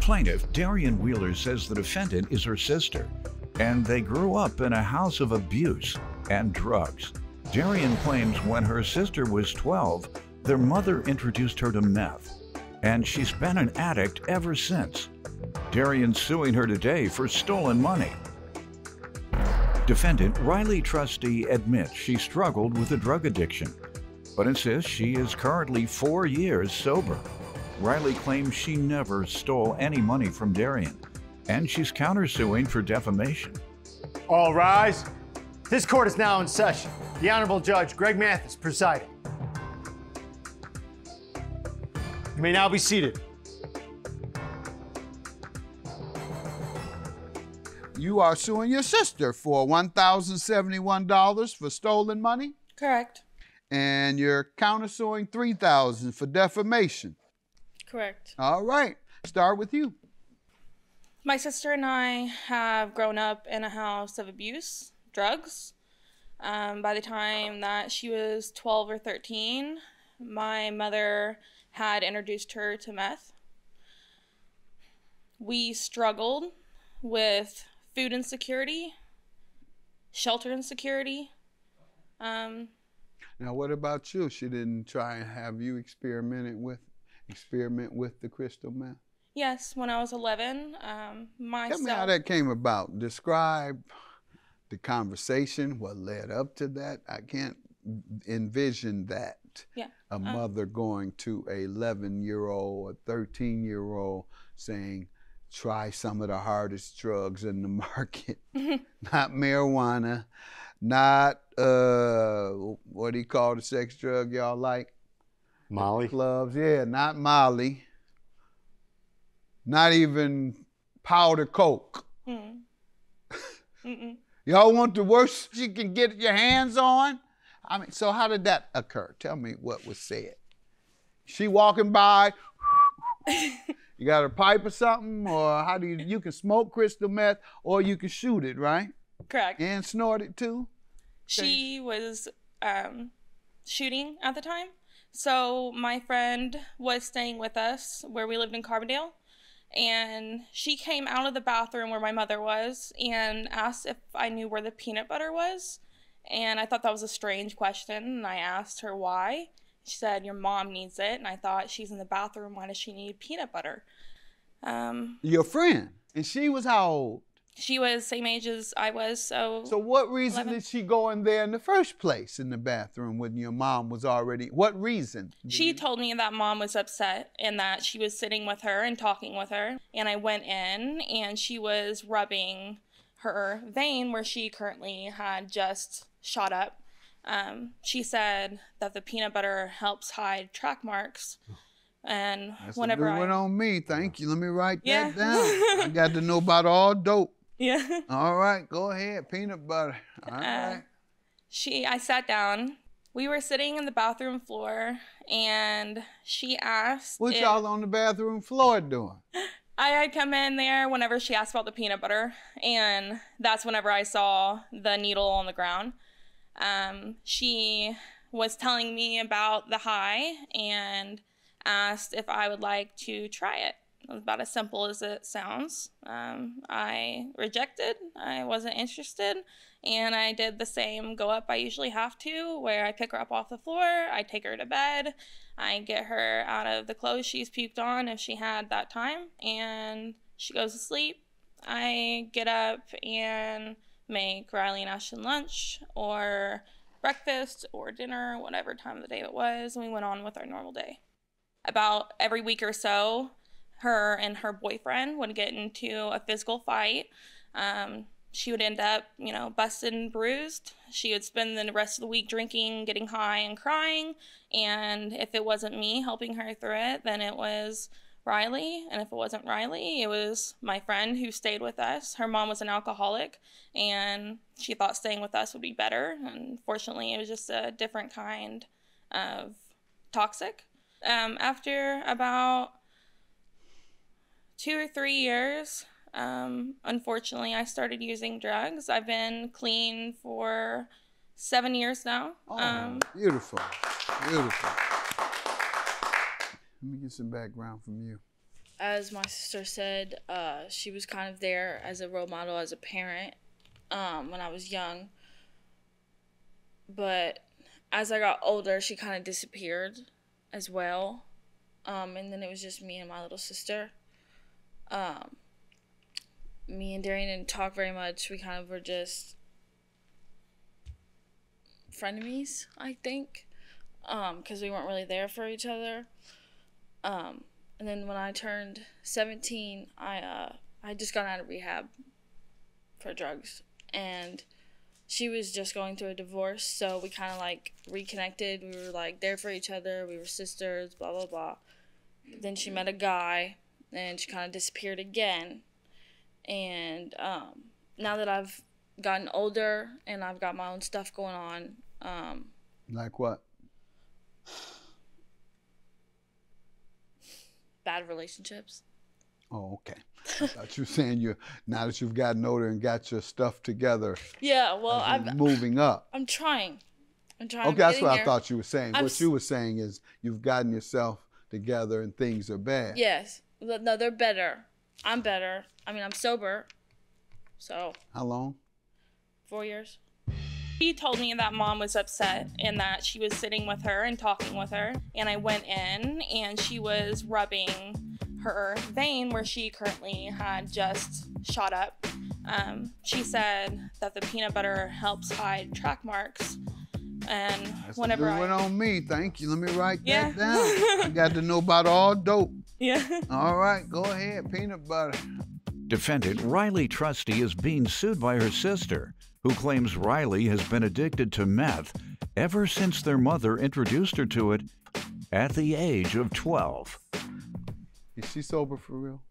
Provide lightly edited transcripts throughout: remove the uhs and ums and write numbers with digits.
plaintiff, Darian Wheeler, says the defendant is her sister, and they grew up in a house of abuse and drugs. Darian claims when her sister was 12, their mother introduced her to meth, and she's been an addict ever since. Darian's suing her today for stolen money. Defendant Riley Trustee admits she struggled with a drug addiction, but insists she is currently 4 years sober. Riley claims she never stole any money from Darian, and she's countersuing for defamation. All rise. This court is now in session. The Honorable Judge Greg Mathis presiding. You may now be seated. You are suing your sister for $1,071 for stolen money? Correct. And you're countersuing $3,000 for defamation? Correct. All right. Start with you. My sister and I have grown up in a house of abuse, drugs. By the time that she was 12 or 13, my mother had introduced her to meth. We struggled with food insecurity, shelter insecurity. Now, what about you? She didn't try and have you experiment with the crystal meth? Yes, when I was 11, Tell me how that came about. Describe the conversation, what led up to that. I can't envision that. Yeah. A mother going to a 11-year-old or 13-year-old saying, try some of the hardest drugs in the market. Not marijuana, not, what do you call the sex drug y'all like? Molly. Clubs, yeah, not Molly. Not even powder coke. Y'all want the worst you can get your hands on? I mean, so how did that occur? Tell me what was said. She walking by, you got a pipe or something? Or how do you can smoke crystal meth or you can shoot it, right? Correct. And snort it too? She was shooting at the time. So my friend was staying with us where we lived in Carbondale, and she came out of the bathroom where my mother was and asked if I knew where the peanut butter was. And I thought that was a strange question, and I asked her why. She said, your mom needs it, and I thought, she's in the bathroom, why does she need peanut butter? Your friend, and she was how old? She was same age as I was, so what reason 11. did she go in there in the first place in the bathroom when your mom was already, what reason? She told me that mom was upset and that she was sitting with her and talking with her. And I went in and she was rubbing her vein where she currently had just shot up. She said that the peanut butter helps hide track marks. And That's whenever a good one on me, thank you. Let me write Yeah. that down. I got to know about all dope. Yeah. All right, go ahead, peanut butter. All right. I sat down. We were sitting in the bathroom floor, and she asked What y'all on the bathroom floor doing? I had come in there whenever she asked about the peanut butter, and that's whenever I saw the needle on the ground. She was telling me about the high and asked if I would like to try it. It was about as simple as it sounds. I rejected. I wasn't interested. And I did the same go up I usually have to, where I pick her up off the floor, I take her to bed, I get her out of the clothes she's puked on if she had that time, and she goes to sleep. I get up and make Riley and Ashton lunch or breakfast or dinner, whatever time of the day it was, and we went on with our normal day. About every week or so, her and her boyfriend would get into a physical fight. She would end up, busted and bruised. She would spend the rest of the week drinking, getting high, and crying. And if it wasn't me helping her through it, then it was Riley. And if it wasn't Riley, it was my friend who stayed with us. Her mom was an alcoholic, and she thought staying with us would be better. Unfortunately, it was just a different kind of toxic. After about 2 or 3 years, unfortunately, I started using drugs. I've been clean for 7 years now. Beautiful, beautiful. Let me get some background from you. as my sister said, she was kind of there as a role model, as a parent, when I was young. But as I got older, she kind of disappeared as well. And then it was just me and my little sister. Me and Darian didn't talk very much. We kind of were just frenemies, I think, because we weren't really there for each other. And then when I turned 17, I just got out of rehab for drugs, and she was just going through a divorce, so we kind of like reconnected. We were like there for each other. We were sisters, blah blah blah. Then she met a guy, and she kind of disappeared again. And now that I've gotten older and I've got my own stuff going on. Like what? Bad relationships. Oh, okay. I thought you were saying now that you've gotten older and got your stuff together. Yeah, well, I'm moving up. I'm trying. Okay, that's what I thought you were saying. What you were saying is you've gotten yourself together and things are bad. Yes. No, they're better. I'm better. I mean, I'm sober. So. How long? 4 years. She told me that mom was upset and that she was sitting with her and talking with her. And I went in and she was rubbing her vein where she currently had just shot up. She said that the peanut butter helps hide track marks. And That's whenever went on me, thank you. Let me write Yeah. that down. I got to know about all dope. Yeah. All right, go ahead, peanut butter. Defendant Riley Trusty is being sued by her sister, who claims Riley has been addicted to meth ever since their mother introduced her to it at the age of 12. Is she sober for real?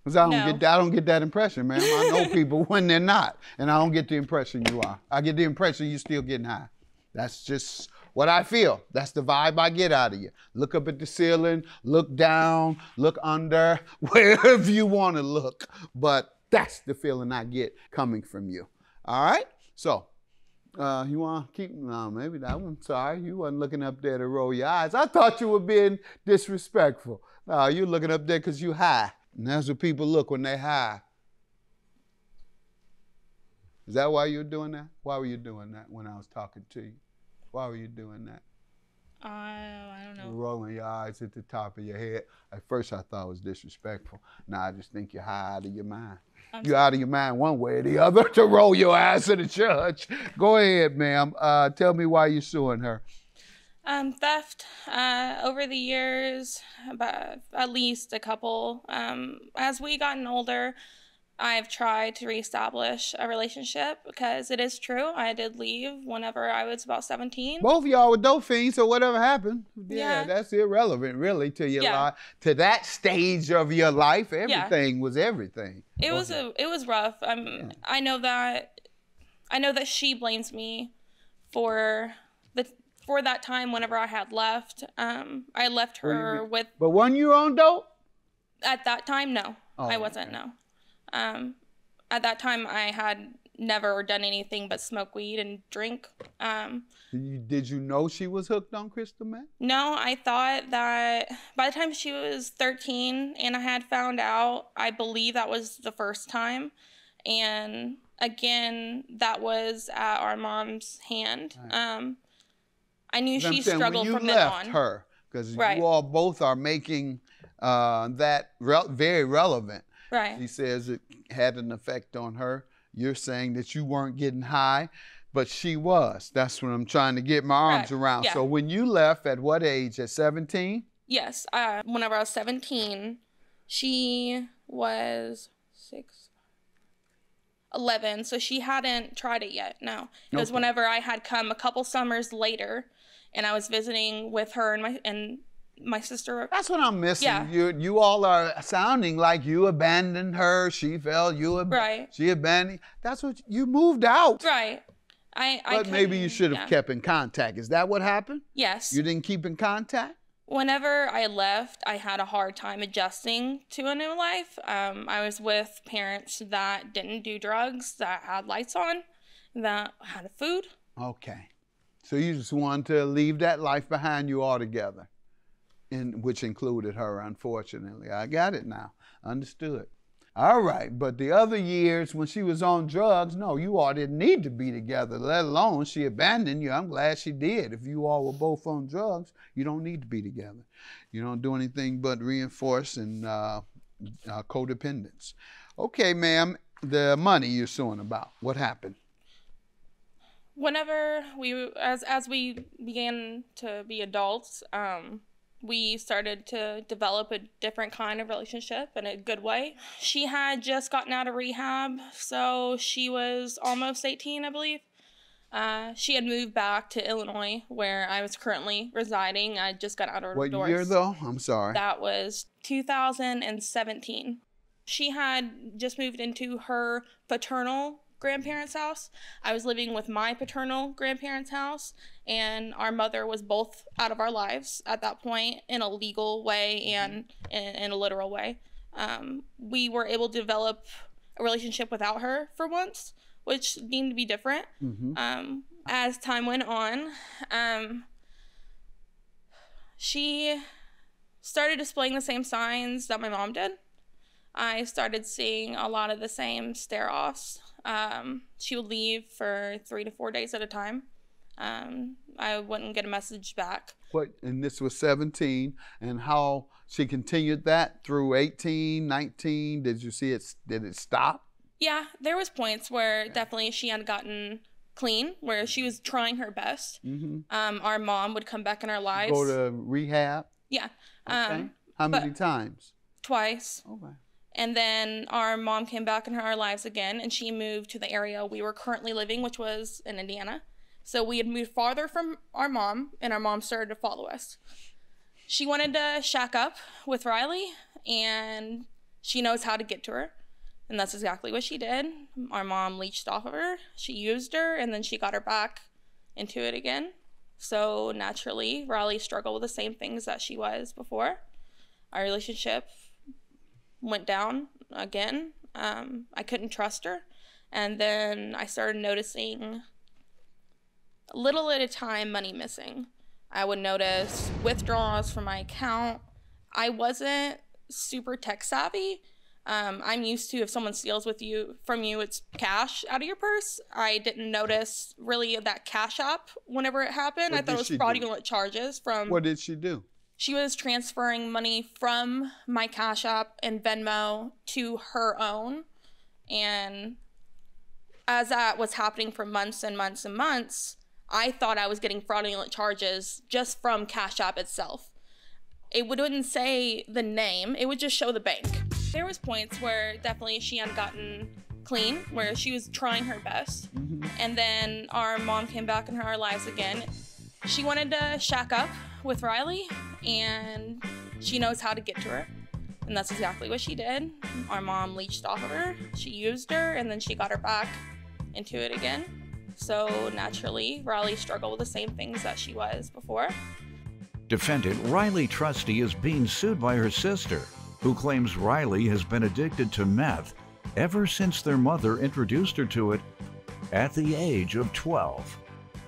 Because I don't get that impression, man. I know people when they're not, and I don't get the impression you are. I get the impression you're still getting high. That's just what I feel. That's the vibe I get out of you. Look up at the ceiling, look down, look under, wherever you want to look. But that's the feeling I get coming from you. All right? So, you want to keep, no, maybe that one. Sorry, you wasn't looking up there to roll your eyes. I thought you were being disrespectful. No, you're looking up there because you high. And that's what people look when they high. Is that why you're doing that? Why were you doing that when I was talking to you? Why were you doing that? I don't know. You're rolling your eyes at the top of your head. At first I thought it was disrespectful. Now I just think you're high out of your mind. You're out of your mind one way or the other to roll your eyes at the judge. Go ahead, ma'am. Tell me why you're suing her. Theft. Over the years, about at least a couple. As we gotten older, I've tried to reestablish a relationship because it is true. I did leave whenever I was about 17. Both of y'all were dope fiends, so whatever happened, Yeah. that's irrelevant really to your life. To that stage of your life, everything was everything. It was rough. I know that she blames me for that time whenever I had left. I left her with. But when you on dope? At that time, no, I wasn't. Okay. No. At that time, I had never done anything but smoke weed and drink. Did you know she was hooked on crystal meth? No, I thought that by the time she was 13 and I had found out, I believe that was the first time. And again, that was at our mom's hand. Right. I knew she struggled from then on. When you left her, because you all both are making that very relevant. Right. She says it had an effect on her. You're saying that you weren't getting high, but she was. That's what I'm trying to get my arms around. Yeah. So when you left, at what age? At 17? Yes. Whenever I was 17, she was 11, so she hadn't tried it yet. No. It was whenever I had come a couple summers later, and I was visiting with her and my sister. That's what I'm missing. Yeah. You all are sounding like you abandoned her. She felt she abandoned. That's what you moved out. Right. But maybe you should have kept in contact. Is that what happened? Yes. You didn't keep in contact? Whenever I left, I had a hard time adjusting to a new life. I was with parents that didn't do drugs, that had lights on, that had food. Okay. So you just wanted to leave that life behind you altogether. which included her, unfortunately. I got it now. Understood. All right, but the other years when she was on drugs, no, you all didn't need to be together, let alone she abandoned you. I'm glad she did. If you all were both on drugs, you don't need to be together. You don't do anything but reinforce and codependence. Okay, ma'am, the money you're suing about, what happened? Whenever as we began to be adults, we started to develop a different kind of relationship in a good way. She had just gotten out of rehab, so she was almost 18, I believe. She had moved back to Illinois, where I was currently residing. I just got out of divorce. What year, though? I'm sorry. That was 2017. She had just moved into her paternal grandparents' house. I was living with my paternal grandparents' house, and our mother was both out of our lives at that point in a legal way and in a literal way. We were able to develop a relationship without her for once, which seemed to be different. As time went on, she started displaying the same signs that my mom did. I started seeing a lot of the same stare-offs. She would leave for 3 to 4 days at a time. I wouldn't get a message back. And this was 17, and how she continued that through 18, 19? Did you see it? Did it stop? Yeah, there was points where definitely she had gotten clean, where she was trying her best. Our mom would come back in our lives. Go to rehab? Yeah. Okay. How many times? Twice. Okay. And then our mom came back in our lives again, and she moved to the area we were currently living, which was in Indiana. So we had moved farther from our mom, and our mom started to follow us. She wanted to shack up with Riley, and she knows how to get to her. And that's exactly what she did. Our mom leached off of her. She used her, and then she got her back into it again. So naturally, Riley struggled with the same things that she was before. Our relationship went down again. I couldn't trust her. And then I started noticing, little at a time, money missing. I would notice withdrawals from my account. I wasn't super tech savvy. I'm used to, if someone steals from you, it's cash out of your purse. I didn't notice really that Cash App whenever it happened. I thought it was fraudulent charges from... What did she do? She was transferring money from my Cash App and Venmo to her own. And as that was happening for months and months and months, I thought I was getting fraudulent charges just from Cash App itself. It wouldn't say the name, it would just show the bank. There was points where definitely she had gotten clean, where she was trying her best. And then our mom came back in our lives again. She wanted to shack up with Riley, and she knows how to get to her. And that's exactly what she did. Our mom leached off of her, she used her, and then she got her back into it again. So naturally, Riley struggled with the same things that she was before. Defendant Riley Trusty is being sued by her sister, who claims Riley has been addicted to meth ever since their mother introduced her to it at the age of 12.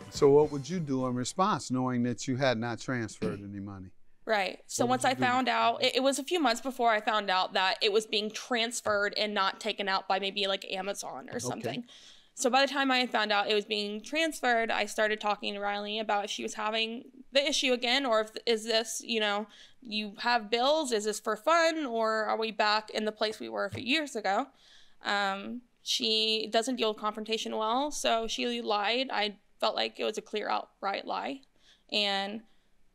So what would you do in response, knowing that you had not transferred any money? Right. So once I found out, it was a few months before I found out that it was being transferred and not taken out by maybe like Amazon or something. Okay. So by the time I found out it was being transferred, I started talking to Riley about if she was having the issue again, or if is this, you have bills, is this for fun, or are we back in the place we were a few years ago? She doesn't deal with confrontation well, so she lied. I felt like it was a clear outright lie. And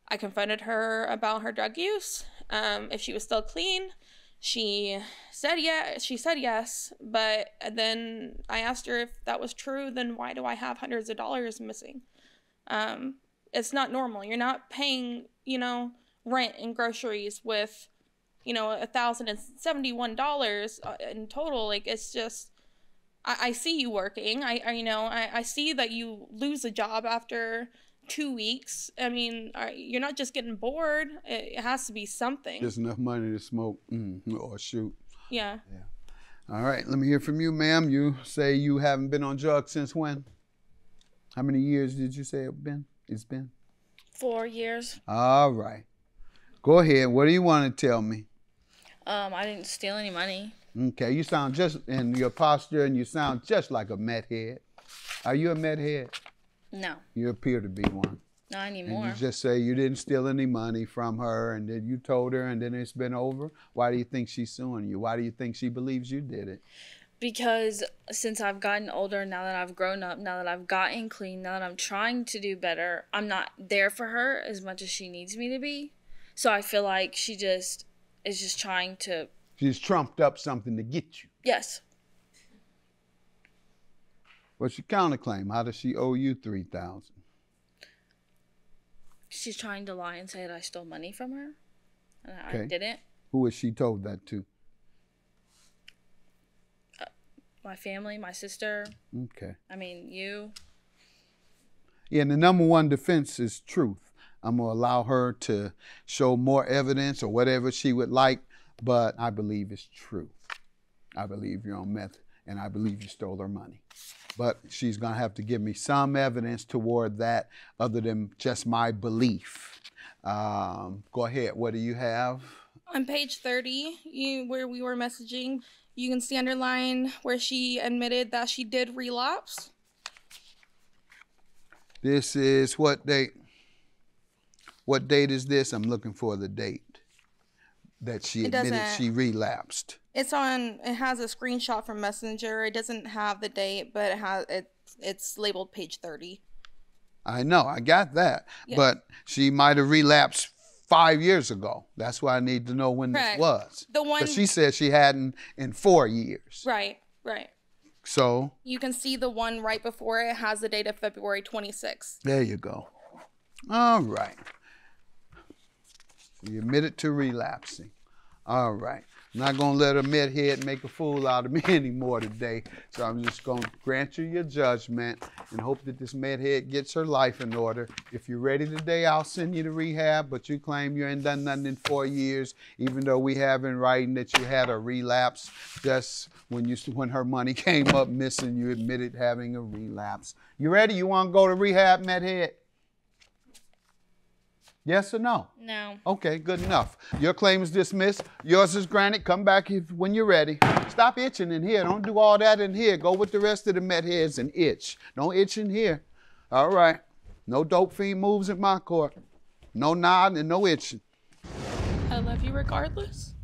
I confronted her about her drug use, if she was still clean. She said yes, but then I asked her if that was true, then why do I have hundreds of dollars missing? It's not normal. You're not paying, rent and groceries with, $1,071 in total. Like, it's just, I see you working. I see that you lose a job after 2 weeks. I mean, you're not just getting bored. It has to be something. There's enough money to smoke or shoot. Yeah. All right, let me hear from you, ma'am. You say you haven't been on drugs since when? How many years did you say it's been? 4 years. All right. Go ahead. What do you want to tell me? I didn't steal any money. Okay, you sound just in your posture, and you sound just like a meth head. Are you a meth head? No. You appear to be one. Not And anymore. you just say you didn't steal any money from her, and then you told her, and then it's been over. Why do you think she's suing you? Why do you think she believes you did it? Because since I've gotten older, now that I've grown up, now that I've gotten clean, now that I'm trying to do better, I'm not there for her as much as she needs me to be. So I feel like she just is just trying to... She's trumped up something to get you. Yes. What's your counterclaim? How does she owe you $3,000? She's trying to lie and say that I stole money from her. And Okay. I didn't. Who has she told that to? My family, my sister. Okay. I mean, you. Yeah, and the number one defense is truth. I'm going to allow her to show more evidence or whatever she would like, but I believe it's true. I believe you're on meth, and I believe you stole her money. But she's going to have to give me some evidence toward that other than just my belief. Go ahead. What do you have? On page 30, where we were messaging, you can see underline where she admitted that she did relapse. This is what date? What date is this? I'm looking for the date that she admitted she relapsed. It has a screenshot from Messenger. It doesn't have the date, but it's labeled page 30. I know, I got that. Yeah. But she might have relapsed 5 years ago. That's why I need to know when Correct. this was. The one... But she said she hadn't in 4 years. Right. So? You can see the one right before it has the date of February 26th. There you go. All right. You admitted to relapsing. All right. I'm not going to let a meth head make a fool out of me anymore today. So I'm just going to grant you your judgment and hope that this meth head gets her life in order. If you're ready today, I'll send you to rehab, but you claim you ain't done nothing in 4 years, even though we have in writing that you had a relapse. Just when her money came up missing, you admitted having a relapse. You ready? You want to go to rehab, meth head? Yes or no? No. Okay, good enough. Your claim is dismissed. Yours is granted. Come back when you're ready. Stop itching in here. Don't do all that in here. Go with the rest of the meth heads and itch. Don't itch in here. All right. No dope fiend moves in my court. No nodding and no itching. I love you regardless.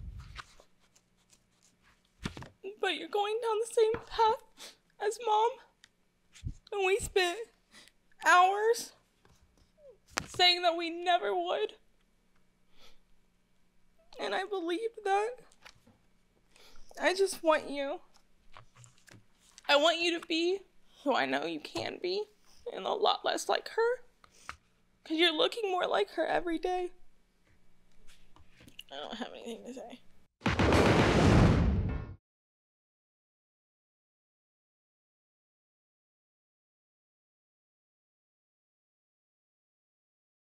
But you're going down the same path as Mom. And we spent hours saying that we never would. And I believe that. I just want you. I want you to be who I know you can be, and a lot less like her. Because you're looking more like her every day. I don't have anything to say.